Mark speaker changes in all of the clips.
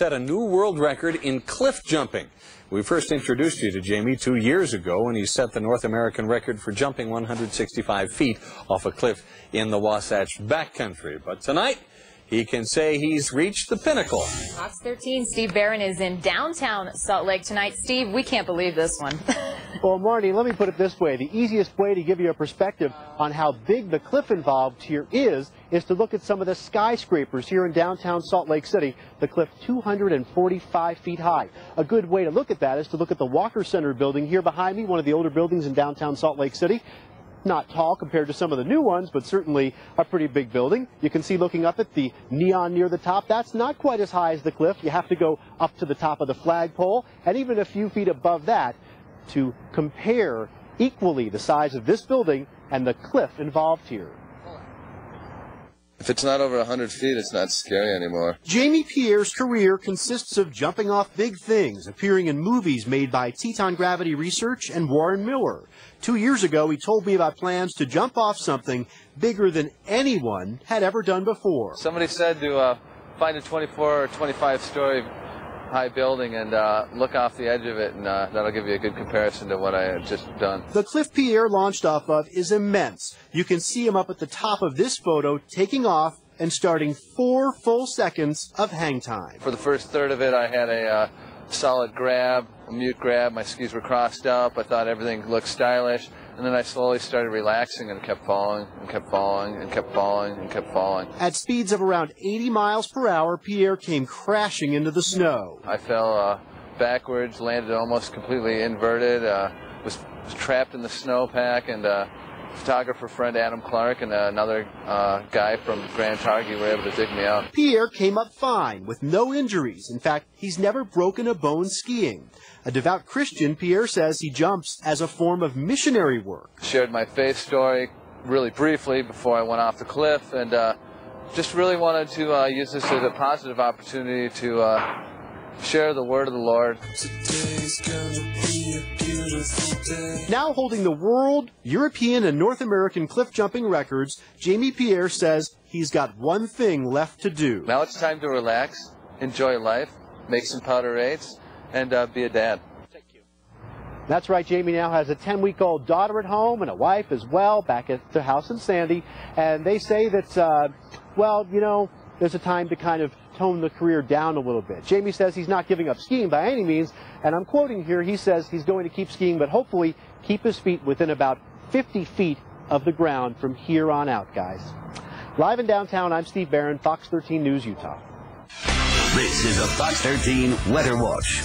Speaker 1: set a new world record in cliff jumping. We first introduced you to Jamie 2 years ago when he set the North American record for jumping 165 feet off a cliff in the Wasatch backcountry. But tonight, he can say he's reached the pinnacle.
Speaker 2: Fox 13, Steve Barron is in downtown Salt Lake tonight. Steve, we can't believe this one.
Speaker 3: Well, Marty, let me put it this way. The easiest way to give you a perspective on how big the cliff involved here is to look at some of the skyscrapers here in downtown Salt Lake City. The cliff 245 feet high. A good way to look at that is to look at the Walker Center building here behind me, one of the older buildings in downtown Salt Lake City. Not tall compared to some of the new ones, but certainly a pretty big building. You can see looking up at the neon near the top, that's not quite as high as the cliff. You have to go up to the top of the flagpole, and even a few feet above that to compare equally the size of this building and the cliff involved here.
Speaker 4: If it's not over 100 feet, it's not scary anymore.
Speaker 3: Jamie Pierre's career consists of jumping off big things, appearing in movies made by Teton Gravity Research and Warren Miller. 2 years ago, he told me about plans to jump off something bigger than anyone had ever done before.
Speaker 4: Somebody said to find a 24 or 25-story high building and look off the edge of it, and that'll give you a good comparison to what I had just done.
Speaker 3: The cliff Pierre launched off of is immense. You can see him up at the top of this photo taking off and starting 4 full seconds of hang time.
Speaker 4: For the first third of it, I had a solid grab, a mute grab. My skis were crossed up. I thought everything looked stylish. And then I slowly started relaxing and kept falling and kept falling and kept falling and kept falling.
Speaker 3: At speeds of around 80 miles per hour, Pierre came crashing into the snow.
Speaker 4: I fell backwards, landed almost completely inverted, was trapped in the snowpack, and photographer friend Adam Clark and another guy from Grand Targhee were able to dig me out.
Speaker 3: Pierre came up fine with no injuries. In fact, he's never broken a bone skiing. A devout Christian, Pierre says he jumps as a form of missionary work.
Speaker 4: Shared my faith story really briefly before I went off the cliff, and just really wanted to use this as a positive opportunity to share the word of the Lord.
Speaker 3: Now holding the world, European, and North American cliff jumping records, Jamie Pierre says he's got one thing left to do.
Speaker 4: Now it's time to relax, enjoy life, make some powder eights, and be a dad.
Speaker 3: Thank you. That's right, Jamie now has a 10-week-old daughter at home and a wife as well back at the house in Sandy. And they say that, well, you know, there's a time to kind of tone the career down a little bit. Jamie says he's not giving up skiing by any means, and I'm quoting here, he says he's going to keep skiing, but hopefully keep his feet within about 50 feet of the ground from here on out, guys. Live in downtown, I'm Steve Barron, Fox 13 News, Utah.
Speaker 5: This is a Fox 13 Weather Watch.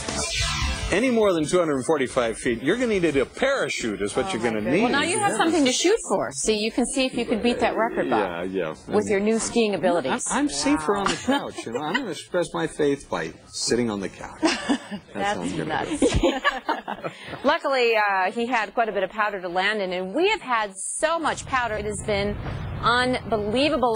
Speaker 1: Any more than 245 feet, you're going to need a parachute is what you're going to need.
Speaker 2: Well, now you have something to shoot for. So you can see if you can beat that record, Bob.
Speaker 1: Yeah.
Speaker 2: With your new skiing abilities.
Speaker 1: I'm safer on the couch. You know, I'm going to express my faith by sitting on the couch.
Speaker 2: That's nuts. Luckily, he had quite a bit of powder to land in, and we have had so much powder. It has been unbelievable.